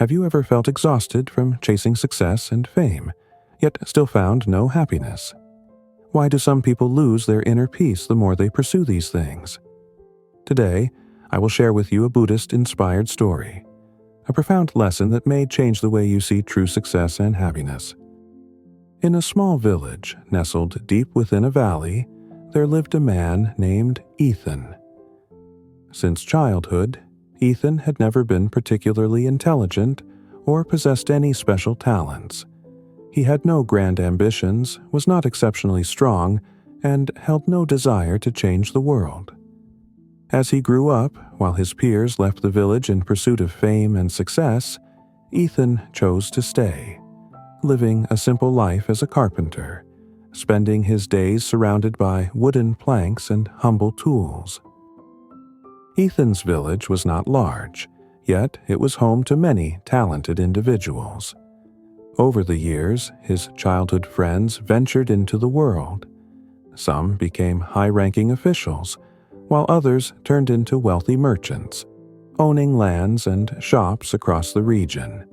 Have you ever felt exhausted from chasing success and fame, yet still found no happiness? Why do some people lose their inner peace the more they pursue these things? Today, I will share with you a Buddhist-inspired story, a profound lesson that may change the way you see true success and happiness. In a small village nestled deep within a valley, there lived a man named Ethan. Since childhood, Ethan had never been particularly intelligent or possessed any special talents. He had no grand ambitions, was not exceptionally strong, and held no desire to change the world. As he grew up, while his peers left the village in pursuit of fame and success, Ethan chose to stay, living a simple life as a carpenter, spending his days surrounded by wooden planks and humble tools. Ethan's village was not large, yet it was home to many talented individuals. Over the years, his childhood friends ventured into the world. Some became high-ranking officials, while others turned into wealthy merchants, owning lands and shops across the region.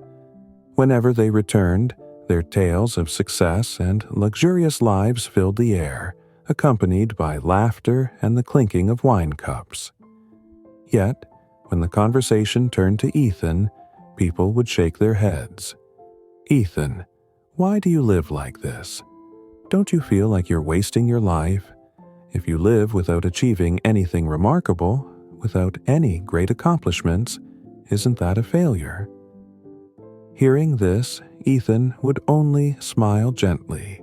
Whenever they returned, their tales of success and luxurious lives filled the air, accompanied by laughter and the clinking of wine cups. Yet, when the conversation turned to Ethan, people would shake their heads. "Ethan, why do you live like this? Don't you feel like you're wasting your life? If you live without achieving anything remarkable, without any great accomplishments, isn't that a failure?" Hearing this, Ethan would only smile gently,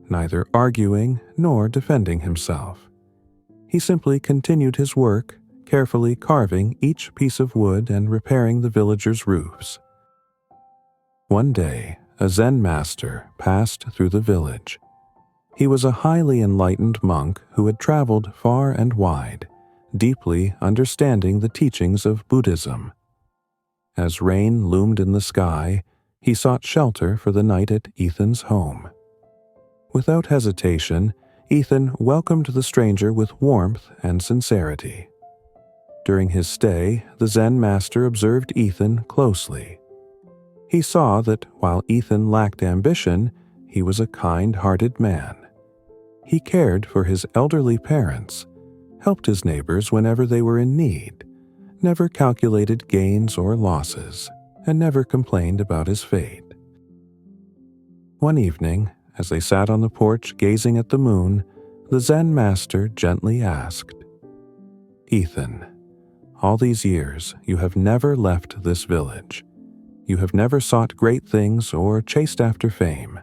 neither arguing nor defending himself. He simply continued his work, carefully carving each piece of wood and repairing the villagers' roofs. One day, a Zen master passed through the village. He was a highly enlightened monk who had traveled far and wide, deeply understanding the teachings of Buddhism. As rain loomed in the sky, he sought shelter for the night at Ethan's home. Without hesitation, Ethan welcomed the stranger with warmth and sincerity. During his stay, the Zen master observed Ethan closely. He saw that while Ethan lacked ambition, he was a kind-hearted man. He cared for his elderly parents, helped his neighbors whenever they were in need, never calculated gains or losses, and never complained about his fate. One evening, as they sat on the porch gazing at the moon, the Zen master gently asked, "Ethan, all these years you have never left this village. You have never sought great things or chased after fame.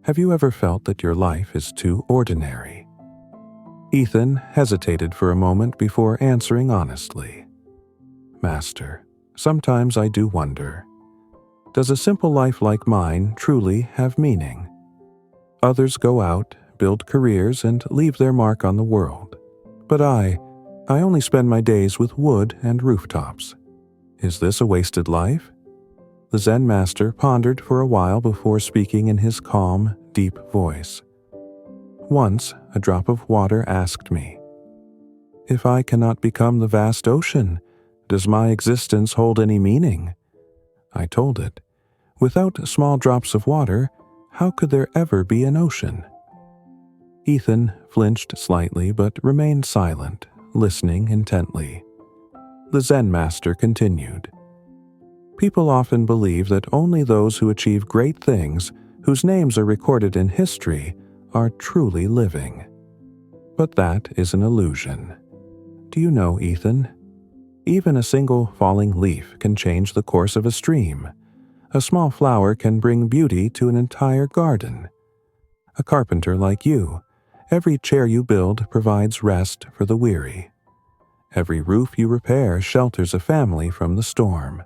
Have you ever felt that your life is too ordinary?" Ethan hesitated for a moment before answering honestly. "Master, sometimes I do wonder. Does a simple life like mine truly have meaning? Others go out, build careers, and leave their mark on the world. But I only spend my days with wood and rooftops. Is this a wasted life?" The Zen master pondered for a while before speaking in his calm, deep voice. "Once, a drop of water asked me, 'If I cannot become the vast ocean, does my existence hold any meaning?' I told it, 'Without small drops of water, how could there ever be an ocean?'" Ethan flinched slightly but remained silent, listening intently. The Zen master continued, "People often believe that only those who achieve great things, whose names are recorded in history, are truly living. But that is an illusion. Do you know, Ethan? Even a single falling leaf can change the course of a stream. A small flower can bring beauty to an entire garden. A carpenter like you, every chair you build provides rest for the weary. Every roof you repair shelters a family from the storm.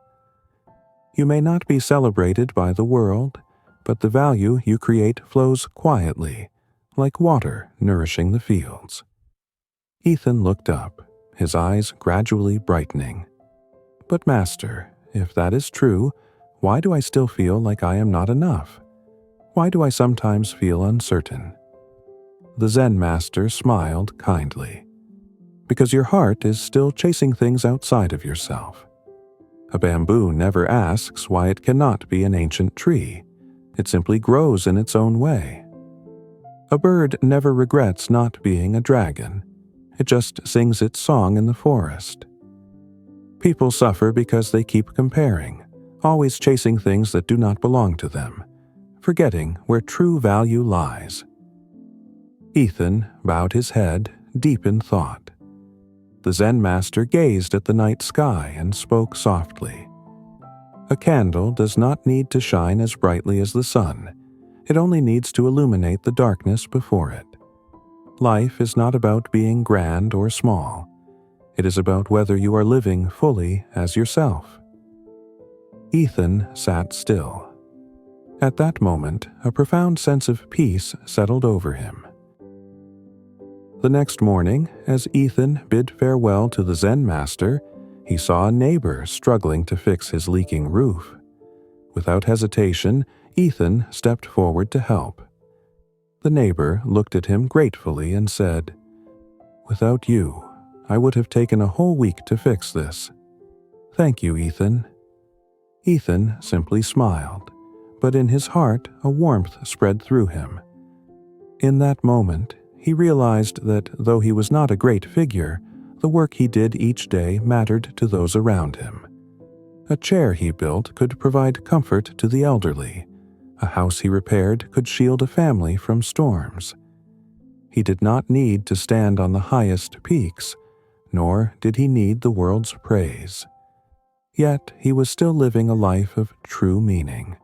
You may not be celebrated by the world, but the value you create flows quietly, like water nourishing the fields." Ethan looked up, his eyes gradually brightening. "But Master, if that is true, why do I still feel like I am not enough? Why do I sometimes feel uncertain?" The Zen master smiled kindly. "Because your heart is still chasing things outside of yourself. A bamboo never asks why it cannot be an ancient tree. It simply grows in its own way. A bird never regrets not being a dragon. It just sings its song in the forest. People suffer because they keep comparing, always chasing things that do not belong to them, forgetting where true value lies. Ethan bowed his head, deep in thought. The Zen master gazed at the night sky and spoke softly. A candle does not need to shine as brightly as the sun. It only needs to illuminate the darkness before it. Life is not about being grand or small. It is about whether you are living fully as yourself. Ethan sat still. At that moment, a profound sense of peace settled over him. The next morning, as Ethan bid farewell to the Zen master, he saw a neighbor struggling to fix his leaking roof. Without hesitation, Ethan stepped forward to help. The neighbor looked at him gratefully and said, "Without you, I would have taken a whole week to fix this. Thank you, Ethan." Ethan simply smiled, but in his heart a warmth spread through him. In that moment, he realized that though he was not a great figure, the work he did each day mattered to those around him. A chair he built could provide comfort to the elderly. A house he repaired could shield a family from storms. He did not need to stand on the highest peaks, nor did he need the world's praise. Yet he was still living a life of true meaning.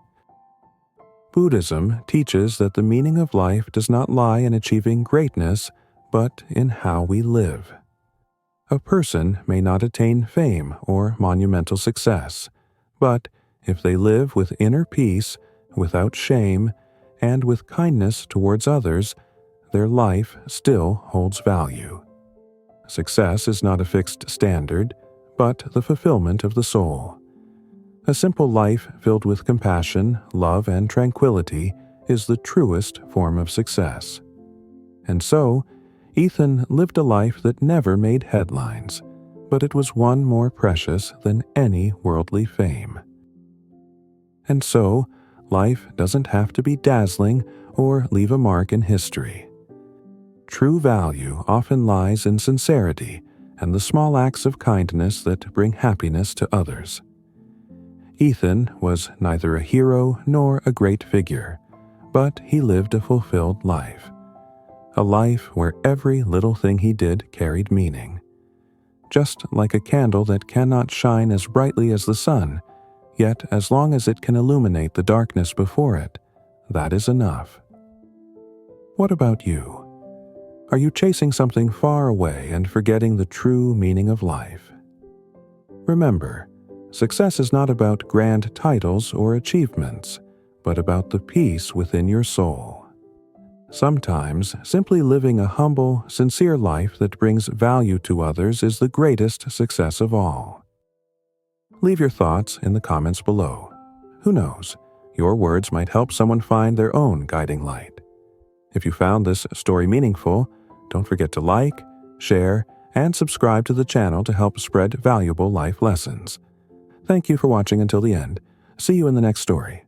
Buddhism teaches that the meaning of life does not lie in achieving greatness, but in how we live. A person may not attain fame or monumental success, but if they live with inner peace, without shame, and with kindness towards others, their life still holds value. Success is not a fixed standard, but the fulfillment of the soul. A simple life filled with compassion, love, and tranquility is the truest form of success. And so, Ethan lived a life that never made headlines, but it was one more precious than any worldly fame. And so, life doesn't have to be dazzling or leave a mark in history. True value often lies in sincerity and the small acts of kindness that bring happiness to others. Ethan was neither a hero nor a great figure, but he lived a fulfilled life. A life where every little thing he did carried meaning. Just like a candle that cannot shine as brightly as the sun, yet as long as it can illuminate the darkness before it, that is enough. What about you? Are you chasing something far away and forgetting the true meaning of life? Remember, success is not about grand titles or achievements, but about the peace within your soul. Sometimes, simply living a humble, sincere life that brings value to others is the greatest success of all. Leave your thoughts in the comments below. Who knows, your words might help someone find their own guiding light. If you found this story meaningful, don't forget to like, share, and subscribe to the channel to help spread valuable life lessons. Thank you for watching until the end. See you in the next story.